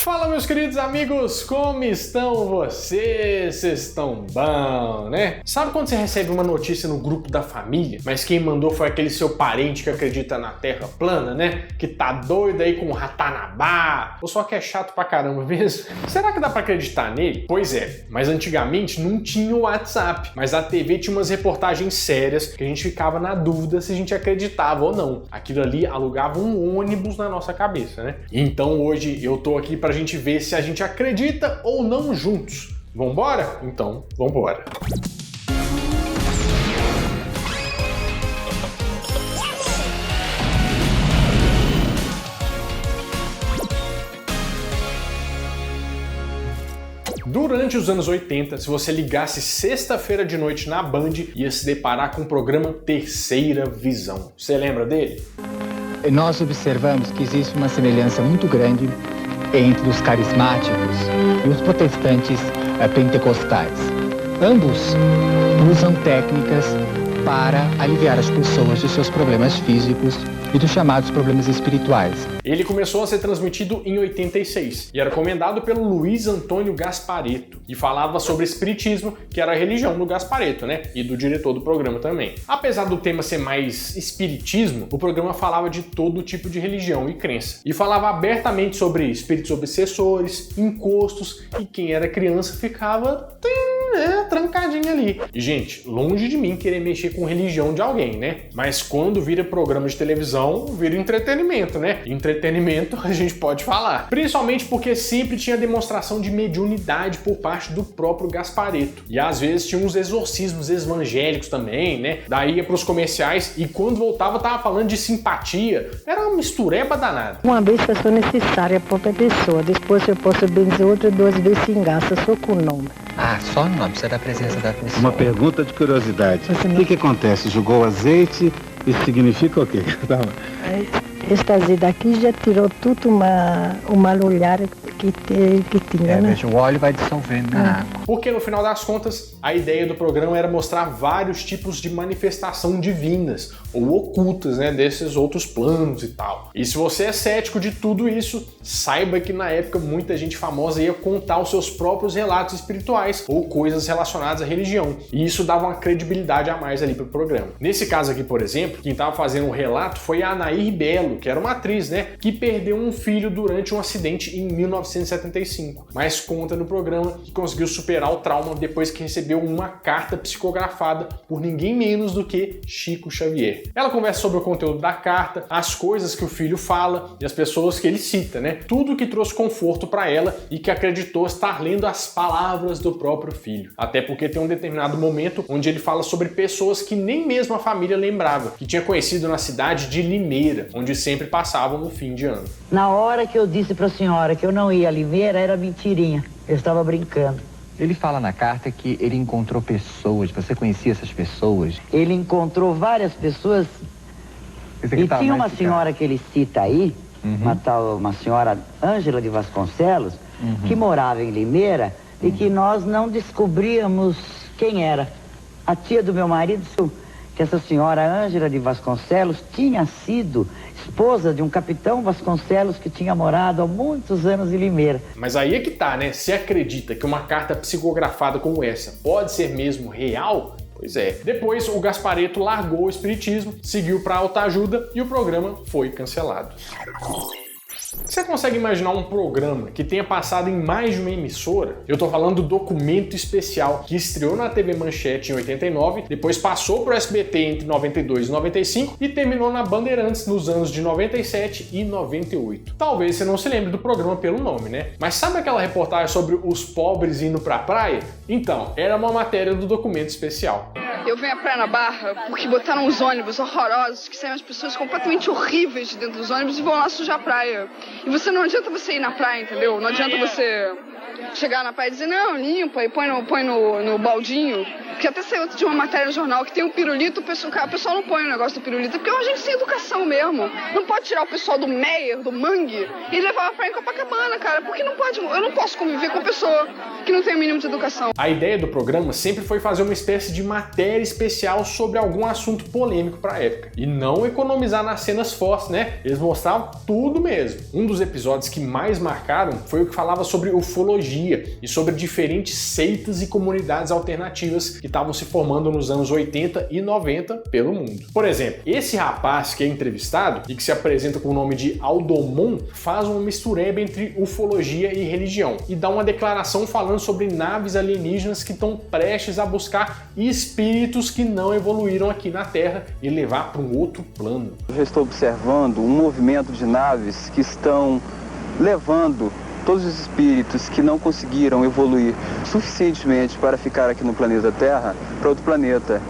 Fala, meus queridos amigos, como estão vocês? Vocês estão bom, né? Sabe quando você recebe uma notícia no grupo da família, mas quem mandou foi aquele seu parente que acredita na Terra plana, né? Que tá doido aí com o Ratanabá, ou só que é chato pra caramba mesmo? Será que dá pra acreditar nele? Pois é, mas antigamente não tinha o WhatsApp, mas a TV tinha umas reportagens sérias que a gente ficava na dúvida se a gente acreditava ou não. Aquilo ali alugava um ônibus na nossa cabeça, né? Então hoje eu tô aqui pra gente ver se a gente acredita ou não juntos. Vambora? Então, vambora. Durante os anos 80, se você ligasse sexta-feira de noite na Band, ia se deparar com o programa Terceira Visão. Você lembra dele? Nós observamos que existe uma semelhança muito grande entre os carismáticos e os protestantes pentecostais. Ambos usam técnicas para aliviar as pessoas de seus problemas físicos e dos chamados problemas espirituais. Ele começou a ser transmitido em 86 e era comandado pelo Luiz Antônio Gasparetto e falava sobre espiritismo, que era a religião do Gasparetto, né? E do diretor do programa também. Apesar do tema ser mais espiritismo, o programa falava de todo tipo de religião e crença e falava abertamente sobre espíritos obsessores, encostos, e quem era criança ficava trancadinho ali. E, gente, longe de mim querer mexer com religião de alguém, né? Mas quando vira programa de televisão, vira entretenimento, né? Entretenimento a gente pode falar. Principalmente porque sempre tinha demonstração de mediunidade por parte do próprio Gasparetto. E às vezes tinha uns exorcismos evangélicos também, né? Daí ia pros comerciais e quando voltava tava falando de simpatia. Era uma mistureba danada. Uma vez que eu sou necessária para outra pessoa, depois eu posso benzer outra 2 vezes se engaça, só com o nome. Ah, só o nome, precisa da presença da pessoa. Uma pergunta de curiosidade. O que acontece? Jogou azeite? Isso significa o quê? Esse azeite daqui já tirou tudo uma olhar que tinha, né? Veja, o óleo vai dissolvendo na água. Porque no final das contas, a ideia do programa era mostrar vários tipos de manifestação divinas ou ocultas, né, desses outros planos e tal. E se você é cético de tudo isso, saiba que na época muita gente famosa ia contar os seus próprios relatos espirituais ou coisas relacionadas à religião. E isso dava uma credibilidade a mais ali pro programa. Nesse caso aqui, por exemplo, quem estava fazendo o relato foi a Anair Belo, que era uma atriz, né, que perdeu um filho durante um acidente em 1975, mas conta no programa que conseguiu superar o trauma depois que recebeu uma carta psicografada por ninguém menos do que Chico Xavier. Ela conversa sobre o conteúdo da carta, as coisas que o filho fala e as pessoas que ele cita, né? Tudo que trouxe conforto para ela e que acreditou estar lendo as palavras do próprio filho. Até porque tem um determinado momento onde ele fala sobre pessoas que nem mesmo a família lembrava, que tinha conhecido na cidade de Limeira, onde sempre passavam no fim de ano. Na hora que eu disse para a senhora que eu não ia a Limeira, era mentirinha. Eu estava brincando. Ele fala na carta que ele encontrou pessoas, você conhecia essas pessoas? Ele encontrou várias pessoas e tinha uma senhora que ele cita aí, uma senhora Ângela de Vasconcelos, que morava em Limeira e que nós não descobríamos quem era. A tia do meu marido disse que essa senhora Ângela de Vasconcelos tinha sido esposa de um capitão Vasconcelos que tinha morado há muitos anos em Limeira. Mas aí é que tá, né? Se acredita que uma carta psicografada como essa pode ser mesmo real, pois é. Depois o Gasparetto largou o espiritismo, seguiu pra autoajuda e o programa foi cancelado. Você consegue imaginar um programa que tenha passado em mais de uma emissora? Eu tô falando do Documento Especial, que estreou na TV Manchete em 89, depois passou pro SBT entre 92 e 95 e terminou na Bandeirantes nos anos de 97 e 98. Talvez você não se lembre do programa pelo nome, né? Mas sabe aquela reportagem sobre os pobres indo pra praia? Então, era uma matéria do Documento Especial. Eu venho à praia na Barra porque botaram uns ônibus horrorosos que saem as pessoas completamente horríveis de dentro dos ônibus e vão lá sujar a praia. E não adianta você ir na praia, entendeu? Não adianta você chegar na praia e dizer, não, limpa e põe no baldinho. Porque até saiu de uma matéria no jornal que tem um pirulito, o pessoal não põe o negócio do pirulito, porque é uma gente sem educação mesmo. Não pode tirar o pessoal do Meier, do Mangue, e levar pra praia em Copacabana, cara. cara, porque eu não posso conviver com uma pessoa que não tem o mínimo de educação. A ideia do programa sempre foi fazer uma espécie de matéria especial sobre algum assunto polêmico pra época. E não economizar nas cenas fortes, né? Eles mostravam tudo mesmo. Um dos episódios que mais marcaram foi o que falava sobre ufologia e sobre diferentes seitas e comunidades alternativas que estavam se formando nos anos 80 e 90 pelo mundo. Por exemplo, esse rapaz que é entrevistado e que se apresenta com o nome de Aldomon faz uma mistureba entre ufologia e religião e dá uma declaração falando sobre naves alienígenas que estão prestes a buscar espíritos que não evoluíram aqui na Terra e levar para um outro plano. Eu estou observando um movimento de naves que estão levando todos os espíritos que não conseguiram evoluir suficientemente para ficar aqui no planeta Terra para outro planeta.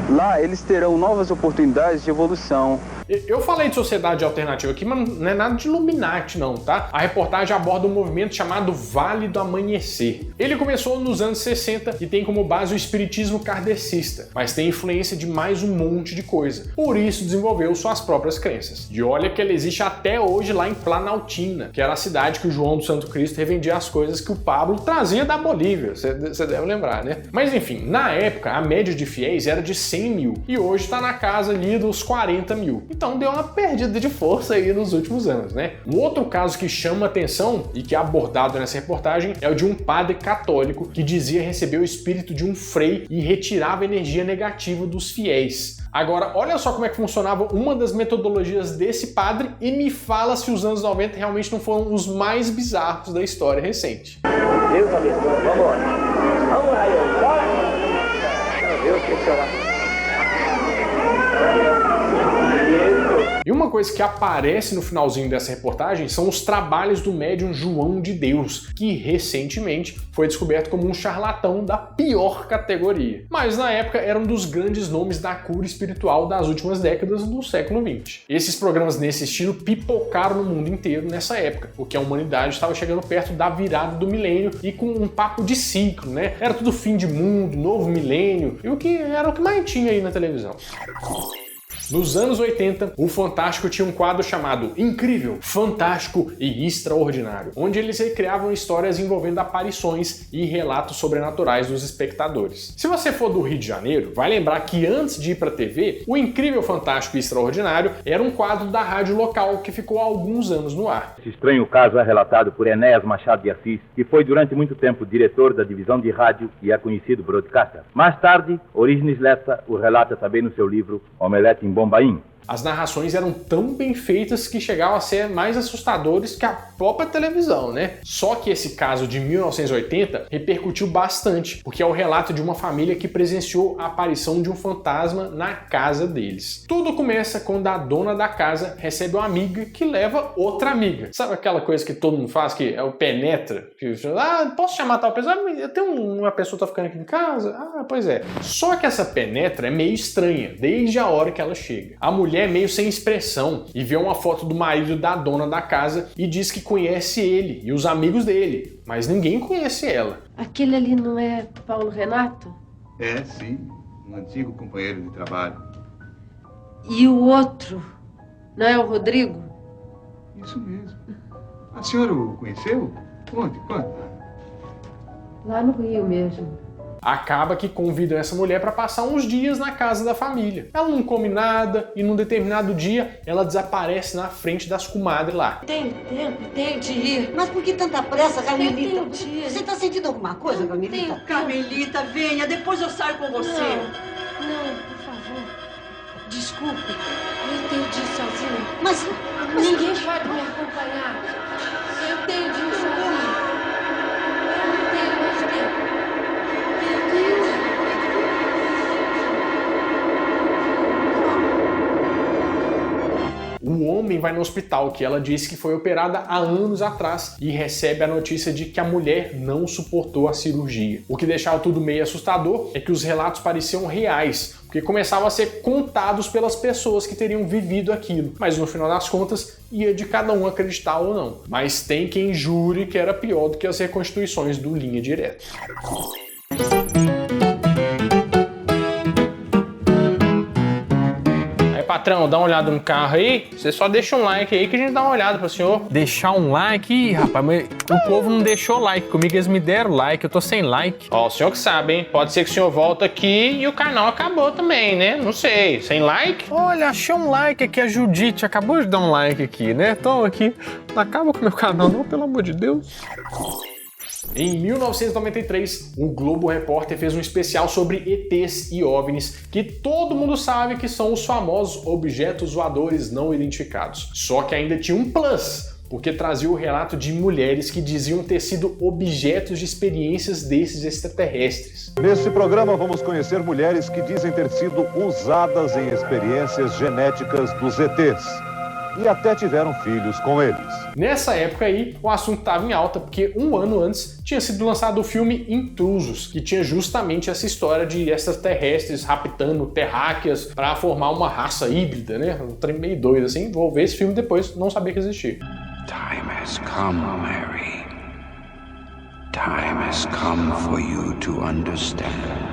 Lá eles terão novas oportunidades de evolução. Eu falei de sociedade alternativa aqui, mas não é nada de Illuminati não, tá? A reportagem aborda um movimento chamado Vale do Amanhecer. Ele começou nos anos 60 e tem como base o espiritismo kardecista, mas tem influência de mais um monte de coisa. Por isso desenvolveu suas próprias crenças. E olha que ela existe até hoje lá em Planaltina, que era a cidade que o João do Santo Cristo revendia as coisas que o Pablo trazia da Bolívia, você deve lembrar, né? Mas enfim, na época a média de fiéis era de 100 mil e hoje está na casa ali dos 40 mil. Então deu uma perdida de força aí nos últimos anos, né? Um outro caso que chama atenção e que é abordado nessa reportagem é o de um padre católico que dizia receber o espírito de um frei e retirava a energia negativa dos fiéis. Agora, olha só como é que funcionava uma das metodologias desse padre e me fala se os anos 90 realmente não foram os mais bizarros da história recente. Deus abençoe, vamos lá. Vamos lá, Deus que será. E uma coisa que aparece no finalzinho dessa reportagem são os trabalhos do médium João de Deus, que recentemente foi descoberto como um charlatão da pior categoria. Mas na época era um dos grandes nomes da cura espiritual das últimas décadas do século XX. Esses programas nesse estilo pipocaram no mundo inteiro nessa época, porque a humanidade estava chegando perto da virada do milênio e com um papo de ciclo, né? Era tudo fim de mundo, novo milênio, e o que era o que mais tinha aí na televisão. Nos anos 80, o Fantástico tinha um quadro chamado Incrível, Fantástico e Extraordinário, onde eles recriavam histórias envolvendo aparições e relatos sobrenaturais dos espectadores. Se você for do Rio de Janeiro, vai lembrar que antes de ir para a TV, o Incrível, Fantástico e Extraordinário era um quadro da rádio local que ficou há alguns anos no ar. Esse estranho caso é relatado por Enéas Machado de Assis, que foi durante muito tempo diretor da divisão de rádio e é conhecido broadcaster. Mais tarde, Orígenes Lessa o relata também no seu livro Omelete em Bombaim. As narrações eram tão bem feitas que chegavam a ser mais assustadores que a própria televisão, né? Só que esse caso de 1980 repercutiu bastante, porque é o relato de uma família que presenciou a aparição de um fantasma na casa deles. Tudo começa quando a dona da casa recebe uma amiga que leva outra amiga. Sabe aquela coisa que todo mundo faz, que é o penetra? Que, posso chamar tal pessoa? Eu tenho uma pessoa que tá ficando aqui em casa? Pois é. Só que essa penetra é meio estranha, desde a hora que ela chega. A mulher é meio sem expressão e vê uma foto do marido da dona da casa e diz que conhece ele e os amigos dele, mas ninguém conhece ela. Aquele ali não é Paulo Renato? É, sim, um antigo companheiro de trabalho. E o outro, não é o Rodrigo? Isso mesmo. A senhora o conheceu? Onde? Quando? Lá no Rio mesmo. Acaba que convidam essa mulher para passar uns dias na casa da família. Ela não come nada e num determinado dia ela desaparece na frente das comadres lá. Tenho de ir. Mas por que tanta pressa, Carmelita? Eu tenho de ir. Você tá sentindo alguma coisa, Carmelita? Carmelita, venha, depois eu saio com você. Não, por favor. Desculpe, eu tenho de ir sozinha. Mas ninguém pode me acompanhar. Eu tenho de ir sozinha. Eu não tenho mais tempo. O homem vai no hospital, que ela disse que foi operada há anos atrás, e recebe a notícia de que a mulher não suportou a cirurgia. O que deixava tudo meio assustador é que os relatos pareciam reais, porque começavam a ser contados pelas pessoas que teriam vivido aquilo. Mas no final das contas, ia de cada um acreditar ou não. Mas tem quem jure que era pior do que as reconstituições do Linha Direta. patrão, dá uma olhada no carro aí, você só deixa um like aí que a gente dá uma olhada pro senhor. Deixar um like? Ih, rapaz, mas o povo não deixou like. Comigo eles me deram like, eu tô sem like. Ó, o senhor que sabe, hein? Pode ser que o senhor volta aqui e o canal acabou também, né? Não sei. Sem like? Olha, achei um like aqui. A Judite acabou de dar um like aqui, né? Então aqui, não acaba com o meu canal não, pelo amor de Deus. Em 1993, o Globo Repórter fez um especial sobre ETs e OVNIs, que todo mundo sabe que são os famosos objetos voadores não identificados. Só que ainda tinha um plus, porque trazia o relato de mulheres que diziam ter sido objetos de experiências desses extraterrestres. Neste programa vamos conhecer mulheres que dizem ter sido usadas em experiências genéticas dos ETs. E até tiveram filhos com eles. Nessa época aí, o assunto estava em alta, porque um ano antes tinha sido lançado o filme Intrusos, que tinha justamente essa história de extraterrestres raptando terráqueas para formar uma raça híbrida, né? Um trem meio doido assim. Vou ver esse filme depois, não sabia que existia. Time has come, Mary. Time has come for you to understand.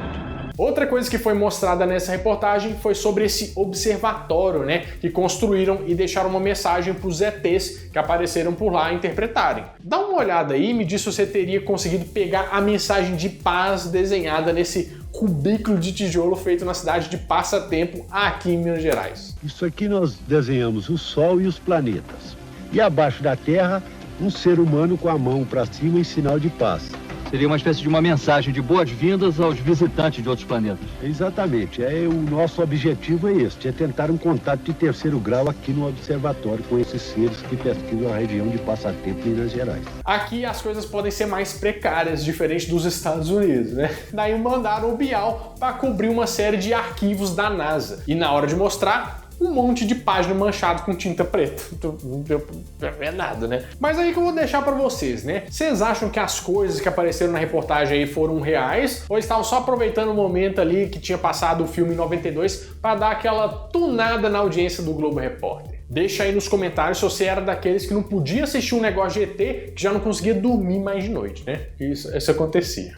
Outra coisa que foi mostrada nessa reportagem foi sobre esse observatório, né, que construíram e deixaram uma mensagem para os ETs que apareceram por lá interpretarem. Dá uma olhada aí e me diz se você teria conseguido pegar a mensagem de paz desenhada nesse cubículo de tijolo feito na cidade de Passatempo, aqui em Minas Gerais. Isso aqui nós desenhamos o Sol e os planetas. E abaixo da Terra, um ser humano com a mão para cima em sinal de paz. Seria uma espécie de uma mensagem de boas-vindas aos visitantes de outros planetas. Exatamente. O nosso objetivo é este, é tentar um contato de terceiro grau aqui no observatório com esses seres que pesquisam a região de Passatempo, Minas Gerais. Aqui as coisas podem ser mais precárias, diferente dos Estados Unidos, né? Daí mandaram o Bial para cobrir uma série de arquivos da NASA. E na hora de mostrar, um monte de página manchada com tinta preta. Não deu pra ver nada, né? Mas aí que eu vou deixar pra vocês, né? Vocês acham que as coisas que apareceram na reportagem aí foram reais? Ou estavam só aproveitando o momento ali que tinha passado o filme em 92 pra dar aquela tunada na audiência do Globo Repórter? Deixa aí nos comentários se você era daqueles que não podia assistir um negócio de ET, que já não conseguia dormir mais de noite, né? Isso acontecia.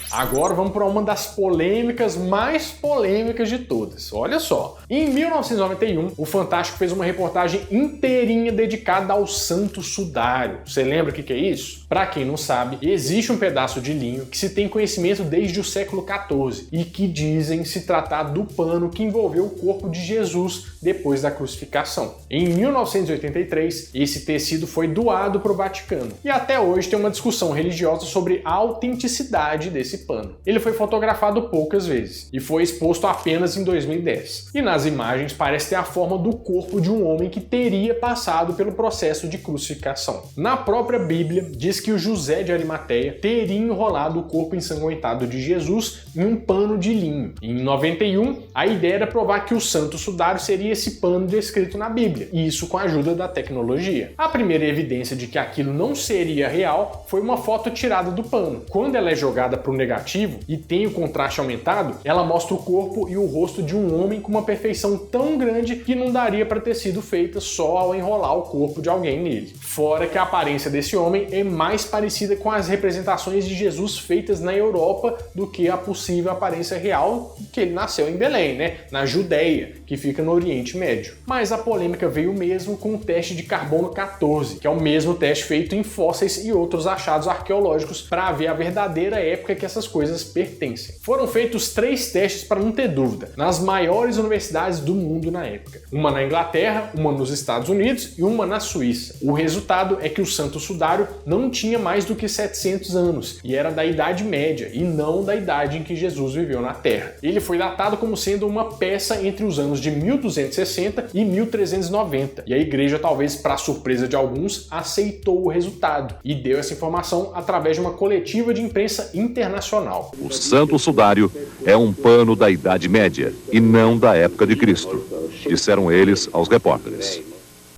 Agora vamos para uma das polêmicas mais polêmicas de todas. Olha só, em 1991, o Fantástico fez uma reportagem inteirinha dedicada ao Santo Sudário. Você lembra o que é isso? Para quem não sabe, existe um pedaço de linho que se tem conhecimento desde o século XIV e que dizem se tratar do pano que envolveu o corpo de Jesus depois da crucificação. Em 1983, esse tecido foi doado para o Vaticano e até hoje tem uma discussão religiosa sobre a autenticidade desse pano. Ele foi fotografado poucas vezes e foi exposto apenas em 2010. E nas imagens parece ter a forma do corpo de um homem que teria passado pelo processo de crucificação. Na própria Bíblia, diz que o José de Arimateia teria enrolado o corpo ensanguentado de Jesus em um pano de linho. E em 91, a ideia era provar que o Santo Sudário seria esse pano descrito na Bíblia, e isso com a ajuda da tecnologia. A primeira evidência de que aquilo não seria real foi uma foto tirada do pano. Quando ela é jogada para o negativo e tem o contraste aumentado, ela mostra o corpo e o rosto de um homem com uma perfeição tão grande que não daria para ter sido feita só ao enrolar o corpo de alguém nele. Fora que a aparência desse homem é mais parecida com as representações de Jesus feitas na Europa do que a possível aparência real que ele nasceu em Belém, né? Na Judéia, que fica no Oriente Médio. Mas a polêmica veio mesmo com o teste de carbono 14, que é o mesmo teste feito em fósseis e outros achados arqueológicos para ver a verdadeira época que essas coisas pertencem. Foram feitos 3 testes para não ter dúvida, nas maiores universidades do mundo na época. Uma na Inglaterra, uma nos Estados Unidos e uma na Suíça. O resultado é que o Santo Sudário não tinha mais do que 700 anos e era da Idade Média e não da idade em que Jesus viveu na Terra. Ele foi datado como sendo uma peça entre os anos de 1260 e 1390 e a igreja, talvez para surpresa de alguns, aceitou o resultado e deu essa informação através de uma coletiva de imprensa internacional. O Santo Sudário é um pano da Idade Média e não da época de Cristo, disseram eles aos repórteres.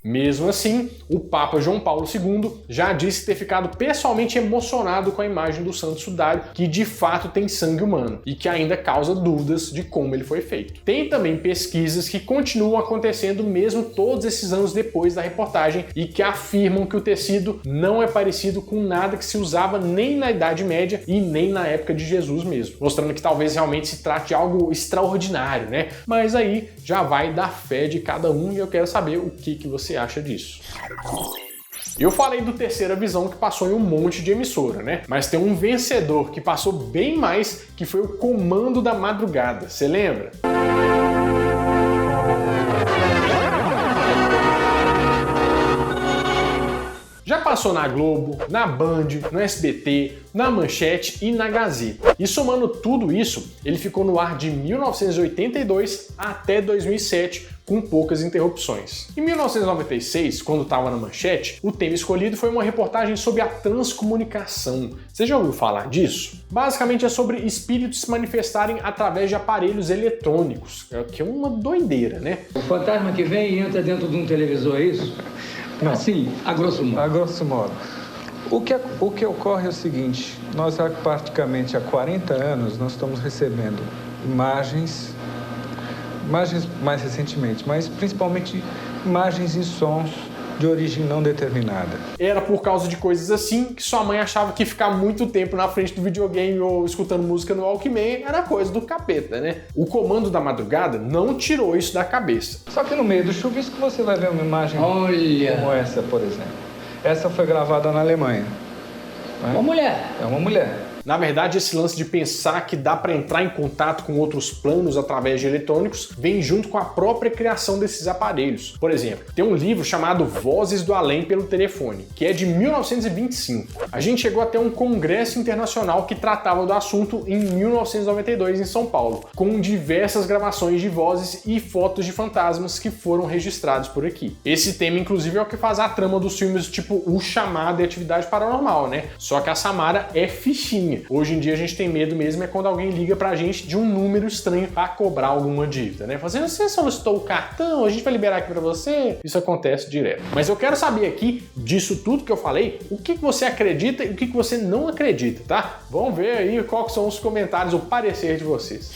Mesmo assim, o Papa João Paulo II já disse ter ficado pessoalmente emocionado com a imagem do santo sudário, que de fato tem sangue humano e que ainda causa dúvidas de como ele foi feito. Tem também pesquisas que continuam acontecendo mesmo todos esses anos depois da reportagem e que afirmam que o tecido não é parecido com nada que se usava nem na Idade Média e nem na época de Jesus mesmo, mostrando que talvez realmente se trate de algo extraordinário, né? Mas aí já vai da fé de cada um e eu quero saber o que você acha disso. Eu falei do Terceira Visão que passou em um monte de emissora, né? Mas tem um vencedor que passou bem mais, que foi o Comando da Madrugada. Você lembra? Já passou na Globo, na Band, no SBT, na Manchete e na Gazeta. E somando tudo isso, ele ficou no ar de 1982 até 2007, com poucas interrupções. Em 1996, quando estava na Manchete, o tema escolhido foi uma reportagem sobre a transcomunicação. Você já ouviu falar disso? Basicamente é sobre espíritos se manifestarem através de aparelhos eletrônicos, que é uma doideira, né? O fantasma que vem e entra dentro de um televisor, é isso? Não. Assim, a grosso modo. A grosso modo. O que ocorre é o seguinte, nós praticamente há 40 anos nós estamos recebendo imagens mais recentemente, mas principalmente imagens e sons de origem não determinada. Era por causa de coisas assim que sua mãe achava que ficar muito tempo na frente do videogame ou escutando música no Walkman era coisa do capeta, né? O Comando da Madrugada não tirou isso da cabeça. Só que no meio do chuvisco você vai ver uma imagem como essa, por exemplo. Essa foi gravada na Alemanha. Né? Uma mulher. É uma mulher. Na verdade, esse lance de pensar que dá para entrar em contato com outros planos através de eletrônicos vem junto com a própria criação desses aparelhos. Por exemplo, tem um livro chamado Vozes do Além pelo Telefone, que é de 1925. A gente chegou até um congresso internacional que tratava do assunto em 1992 em São Paulo, com diversas gravações de vozes e fotos de fantasmas que foram registrados por aqui. Esse tema, inclusive, é o que faz a trama dos filmes tipo O Chamado e Atividade Paranormal, né? Só que a Samara é fichinha. Hoje em dia a gente tem medo mesmo é quando alguém liga pra gente de um número estranho pra cobrar alguma dívida, né? Fazendo, você solicitou o cartão, a gente vai liberar aqui pra você. Isso acontece direto. Mas eu quero saber aqui, disso tudo que eu falei, o que você acredita e o que você não acredita, tá? Vamos ver aí quais são os comentários, o parecer de vocês.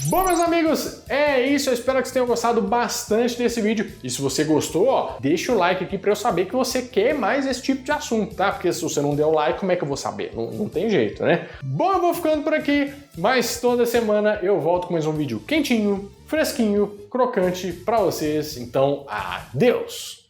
Bom, meus amigos, é isso. Eu espero que vocês tenham gostado bastante desse vídeo. E se você gostou, ó, deixa o like aqui pra eu saber que você quer mais esse tipo de assunto, tá? Porque se você não der o like, como é que eu vou saber? Não tem jeito, né? Bom, eu vou ficando por aqui, mas toda semana eu volto com mais um vídeo quentinho, fresquinho, crocante pra vocês. Então, adeus!